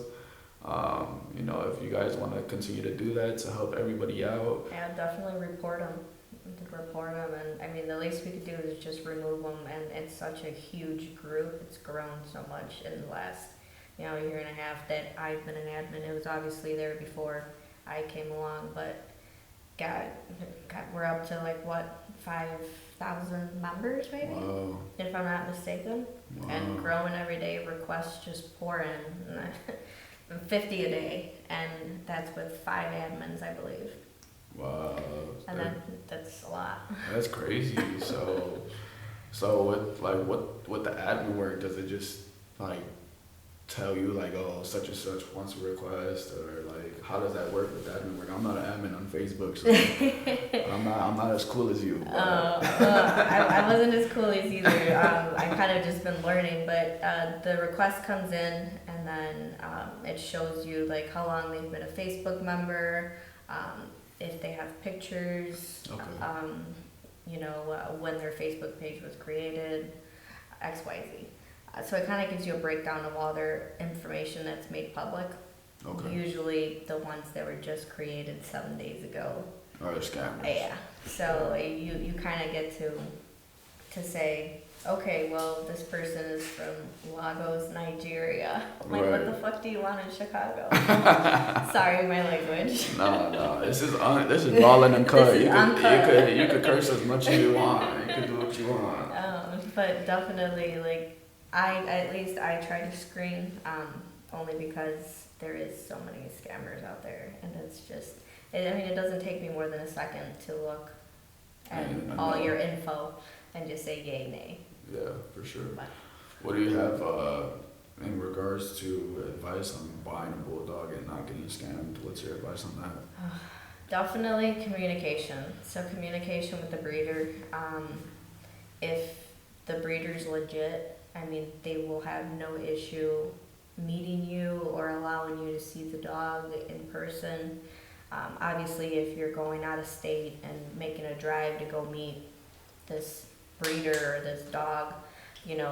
If you guys want to continue to do that to help everybody out. Yeah, definitely report them. And I mean, the least we could do is just remove them. And it's such a huge group. It's grown so much in the last, year and a half that I've been an admin. It was obviously there before I came along, but God, we're up to 5,000 members maybe, Wow. if I'm not mistaken. Wow. And growing every day. Requests just pour in. 50 a day, and that's with 5 admins, I believe. Wow. And that's a lot. That's crazy. So with with the admin work, does it just tell you like, oh, such and such wants a request, or like, how does that work with that network? I'm not an admin on Facebook, so I'm not as cool as you. I wasn't as cool as either. I kind of just been learning, but the request comes in, and then it shows you like how long they've been a Facebook member, if they have pictures, Okay. you know, when their Facebook page was created, X, Y, Z. So it kind of gives you a breakdown of all their information that's made public. Okay. Usually the ones that were just created 7 days ago. Or scammers. Yeah. So you kind of get to say, okay, well, this person is from Lagos, Nigeria. I'm like, what the fuck do you want in Chicago? Sorry, my language. No, this is raw and uncut. This is uncut. You could curse as much as you want. You could do what you want. But definitely, like, at least I try to screen, only because there is so many scammers out there, and it's just, it doesn't take me more than a second to look at all your info and just say yay, nay. Yeah, for sure. But What do you have in regards to advice on buying a bulldog and not getting scammed? What's your advice on that? definitely communication. So communication with the breeder. If the breeder's legit, they will have no issue meeting you or allowing you to see the dog in person. Obviously, if you're going out of state and making a drive to go meet this breeder or this dog, you're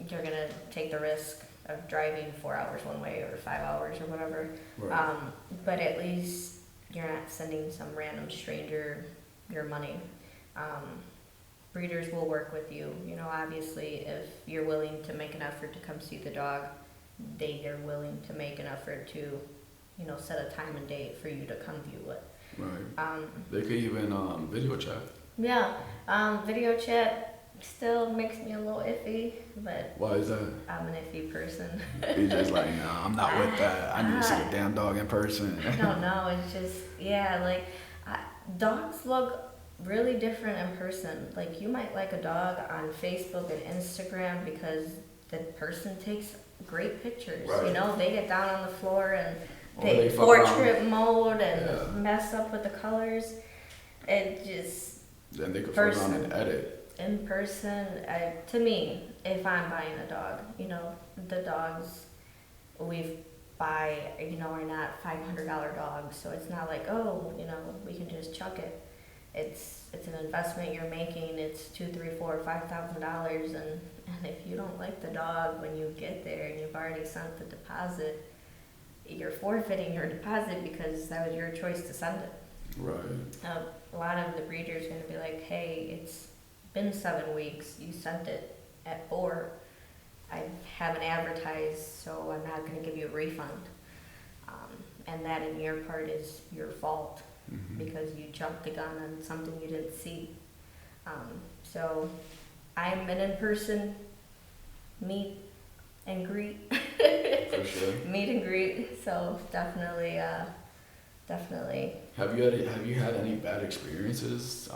gonna take the risk of driving 4 hours one way or 5 hours or whatever. Right. But at least you're not sending some random stranger your money. Breeders will work with you. Obviously, if you're willing to make an effort to come see the dog, they are willing to make an effort to, set a time and date for you to come view it. Right. They could even video chat. Yeah. Video chat still makes me a little iffy, but Why is that? I'm an iffy person. He's just like, no, I'm not with that. I need to see a damn dog in person. I don't know. It's just, dogs look really different in person. Like, you might like a dog on Facebook and Instagram because the person takes great pictures. Right. They get down on the floor and They they fuck portrait mode and Yeah. mess up with the colors. It just, Then they could fuck around and edit. in person, to me, if I'm buying a dog, the dogs we buy, are not $500 dogs, so it's not like, we can just chuck it. It's an investment you're making. It's $2,000, $3,000, $4,000, $5,000, and if you don't like the dog when you get there and you've already sent the deposit, you're forfeiting your deposit because that was your choice to send it. Right. A lot of the breeders are going to be like, hey, it's been 7 weeks. You sent it at 4. I haven't advertised, so I'm not going to give you a refund. And that in your part is your fault because you jumped the gun on something you didn't see. So I'm an in-person meet and greet. For sure. Meet and greet. So definitely. Have you had any bad experiences?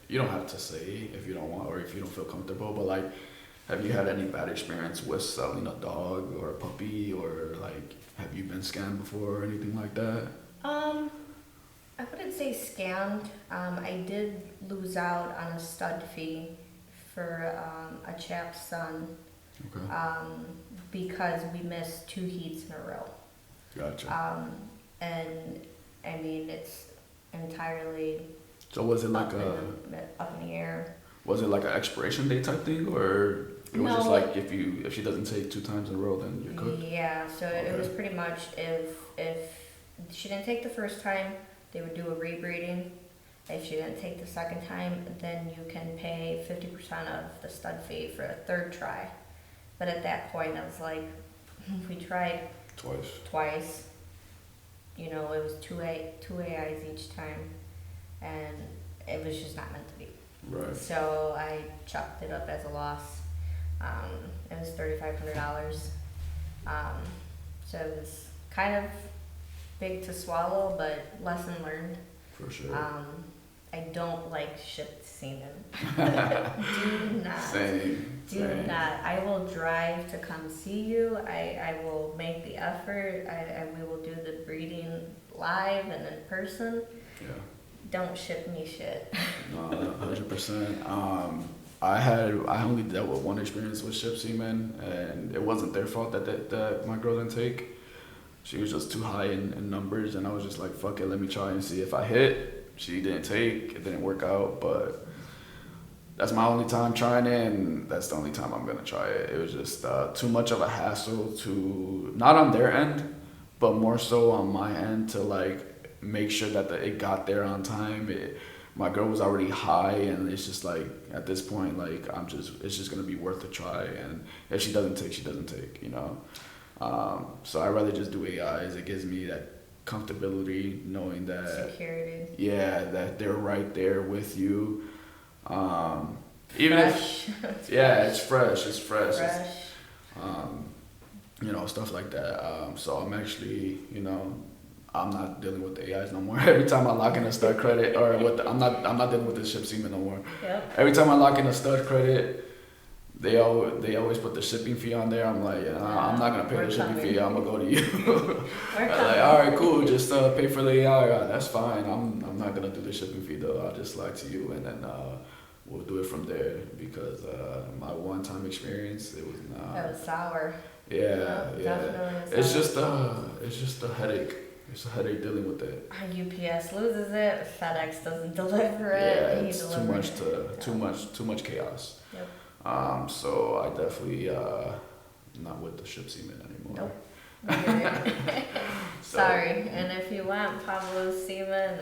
You don't have to say if you don't want or if you don't feel comfortable, but like, have you had any bad experience with selling a dog or a puppy, or like, have you been scammed before or anything like that? I wouldn't say scammed. I did lose out on a stud fee for a chap's son. Okay. Because we missed 2 heats in a row. Gotcha. And it's entirely So was it like up in the air. was it like an expiration date type thing, or it was No. just like if she doesn't take 2 times in a row, then you're cooked? Yeah, so Okay. it was pretty much if she didn't take the first time, they would do a rebreeding. If she didn't take the second time, then you can pay 50% of the stud fee for a 3rd try. But at that point, I was like, we tried twice. It was two AIs each time, and it was just not meant to be. Right. So I chucked it up as a loss. It was $3,500. So it was kind of big to swallow, but lesson learned. For sure. I don't like shipped semen. Do not. Same. Do not. I will drive to come see you. I will make the effort. We will do the breeding live and in person. Yeah. Don't ship me shit. No, 100%. I only dealt with one experience with ship semen, and it wasn't their fault that my girl didn't take. She was just too high in numbers, and I was just like, fuck it, let me try and see if I hit. She didn't take. It didn't work out, but that's my only time trying it, and that's the only time I'm gonna try it. It was just too much of a hassle to, not on their end, but more so on my end to like make sure that it got there on time. My girl was already high, and it's just like at this point, like it's just gonna be worth a try. And if she doesn't take, she doesn't take, you know. So I rather just do AIs. It gives me that comfortability knowing that security. Yeah, that they're right there with you. Even fresh. if it's fresh. It's fresh. Fresh. You know, stuff like that. So I'm actually, you know, I'm not dealing with the AIs no more. Every time I lock in a stud credit, or I'm not dealing with the ship semen no more. Yep. Every time I lock in a stud credit, they always put the shipping fee on there. I'm like, I'm not gonna pay the shipping fee. I'm gonna go to you. I'm like, all right, cool. Just pay for the AI. That's fine. I'm not gonna do the shipping fee though. I'll just slide to you, and then we'll do it from there. Because my one-time experience, it was not. That was sour. Yeah. Definitely It's just a headache. It's a headache dealing with it. UPS loses it. FedEx doesn't deliver it. Yeah, it's too much chaos. Yep. So I definitely not with the ship semen anymore. Nope. Sorry. And if you want Pablo's semen,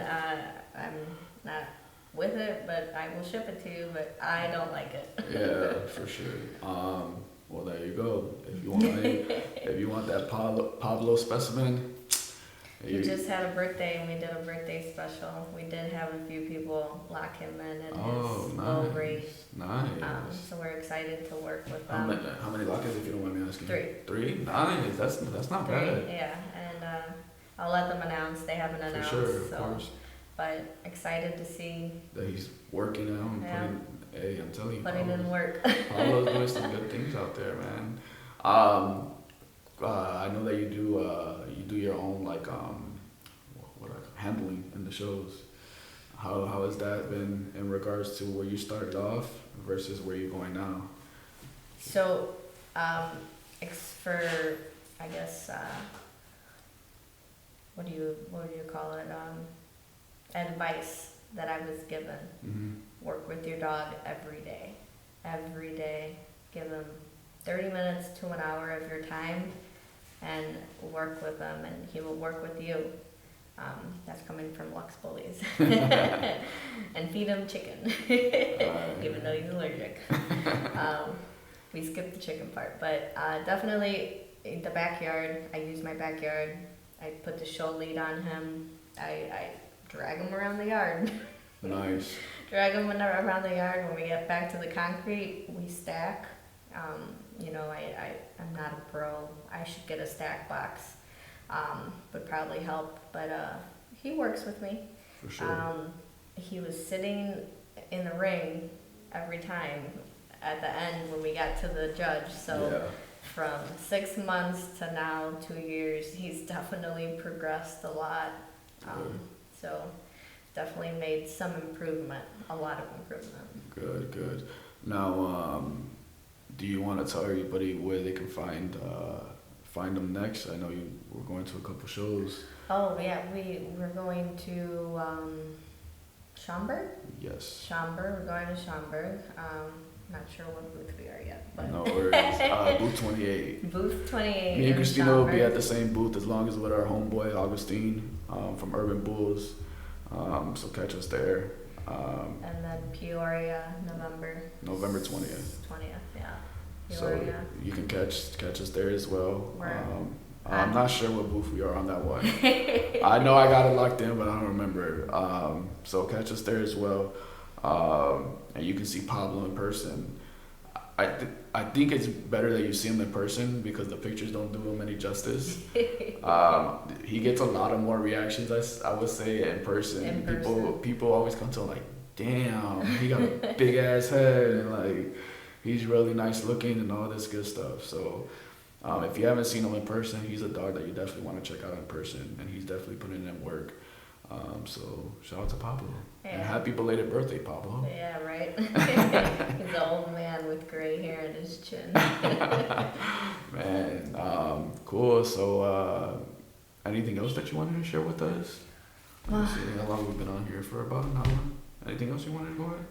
I'm not with it, but I will ship it to you. But I don't like it. Yeah, for sure. Well, there you go. If you want that Pablo specimen. He just had a birthday, and we did a birthday special. We did have a few people lock him in at his low rate. Nice. So we're excited to work with them. How many lock-ins, if you don't mind me asking? 3. 3? Nice. That's not 3, bad. yeah. And I'll let them announce. They haven't announced. For sure, of so. course. But excited to see that he's working out and putting. Hey, I'm telling you. Putting in work. Pablo's doing some good things out there, man. I know that you do your own like handling in the shows. How has that been in regards to where you started off versus where you're going now? So, for I guess what do you call it? Advice that I was given. Mm-hmm. Work with your dog every day. Every day, give him 30 minutes to an hour of your time, and work with him, and he will work with you. That's coming from Lux Bullies. And feed him chicken, even though he's allergic. We skipped the chicken part, but definitely in the backyard. I use my backyard. I put the show lead on him. I drag him around the yard. Nice. Drag him around the yard. When we get back to the concrete, we stack. You know, I'm not a pro. I should get a stack box. Would probably help, but he works with me. For sure. He was sitting in the ring every time at the end when we got to the judge. So from 6 months to now 2 years, he's definitely progressed a lot. So definitely made some improvement, a lot of improvement. Good. Now, do you want to tell everybody where they can find them next? I know we're going to a couple shows. Oh yeah, we're going to Schaumburg. Yes. Schaumburg. We're going to Schaumburg. Not sure what booth we are yet, but no worries. Booth 28. Booth 28. Me and Christina will be at the same booth as long as with our homeboy Augustine from Urban Bulls. So catch us there. And then Peoria, November 20th. 20th, yeah. Peoria. So you can catch us there as well. I'm not sure what booth we are on that one. I know I got it locked in, but I don't remember. So catch us there as well. And you can see Pablo in person. I think it's better that you see him in person because the pictures don't do him any justice. He gets a lot of more reactions, I would say, in person. People always come to him like, damn, he got a big ass head, and like, He's really nice looking and all this good stuff. So if you haven't seen him in person, he's a dog that you definitely want to check out in person, and he's definitely putting in work. So shout out to Pablo. And happy belated birthday, Pablo. Yeah, right. He's an old man with gray hair in his chin. Man, cool. So anything else that you wanted to share with us? Let's see how long we've been on here for, about an hour. Anything else you wanted to go ahead?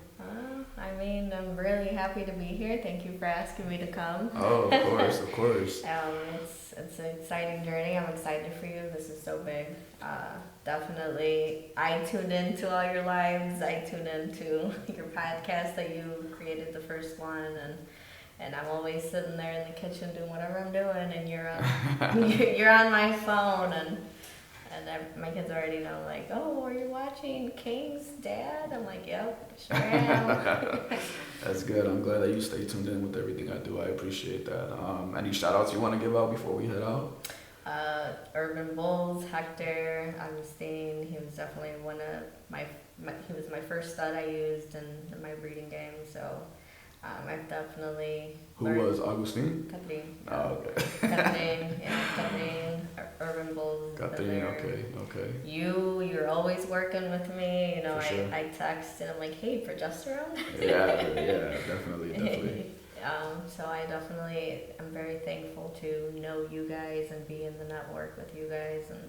I mean, I'm really happy to be here. Thank you for asking me to come. Oh, of course, of course. It's an exciting journey. I'm excited for you. This is so big. Definitely, I tuned into all your lives. I tuned into your podcast that you created, the first one, and I'm always sitting there in the kitchen doing whatever I'm doing, and you're on, you're on my phone, and my kids already know, like, oh, are you watching King's Dad? I'm like, yep, sure am. That's good. I'm glad that you stay tuned in with everything I do. I appreciate that. Any shout outs you want to give out before we head out? Urban Bulls, Hector, Augustine, he was definitely one of he was my first stud I used in my breeding game, so I've definitely Who was Augustine? Catherine. Oh, okay. Catherine, Urban Bulls. Catherine, okay. You're always working with me, you know, Sure. I text and I'm like, hey, progesterone? yeah, definitely. So I definitely am very thankful to know you guys and be in the network with you guys and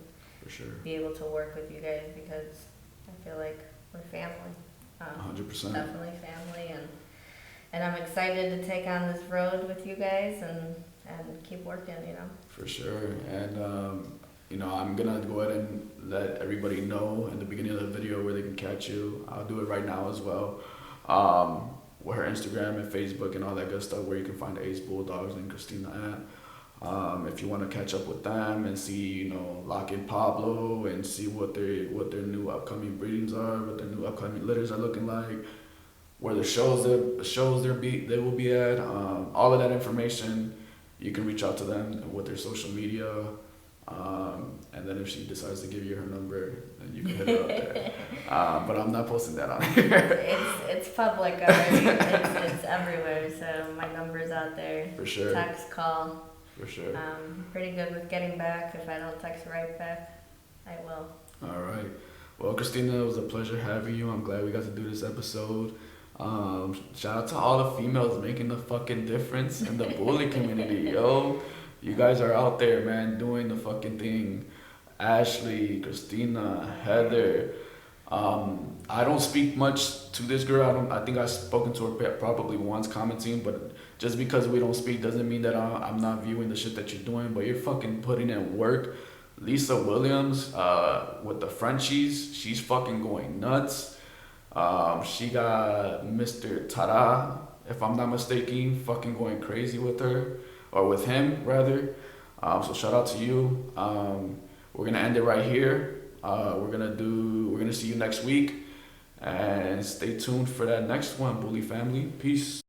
For sure. be able to work with you guys, because I feel like we're family. 100%. Definitely family, and I'm excited to take on this road with you guys and keep working, you know. For sure. And you know, I'm gonna go ahead and let everybody know in the beginning of the video where they can catch you. I'll do it right now as well. With her Instagram and Facebook and all that good stuff, where you can find Ace Bulldogs and Christina at. If you want to catch up with them and see, you know, Lock in Pablo and see what their new upcoming breedings are, what their new upcoming litters are looking like, where the shows they will be at, all of that information, you can reach out to them with their social media. And then if she decides to give you her number, then you can hit her up there. But I'm not posting that on here. It's public already. It's everywhere. So my number's out there. For sure. Text, call. For sure. I'm pretty good with getting back. If I don't text right back, I will. All right. Well, Christina, it was a pleasure having you. I'm glad we got to do this episode. Shout out to all the females making the fucking difference in the bully community, yo. You guys are out there, man, doing the fucking thing. Ashley, Christina, Heather. I don't speak much to this girl. I think I've spoken to her probably once commenting, but just because we don't speak doesn't mean that I'm not viewing the shit that you're doing, but you're fucking putting in work. Lisa Williams, with the Frenchies, she's fucking going nuts. She got Mr. Tara, if I'm not mistaken, fucking going crazy with her, or with him rather. So shout out to you. We're gonna end it right here. We're gonna see you next week, and stay tuned for that next one, Bully Family. Peace.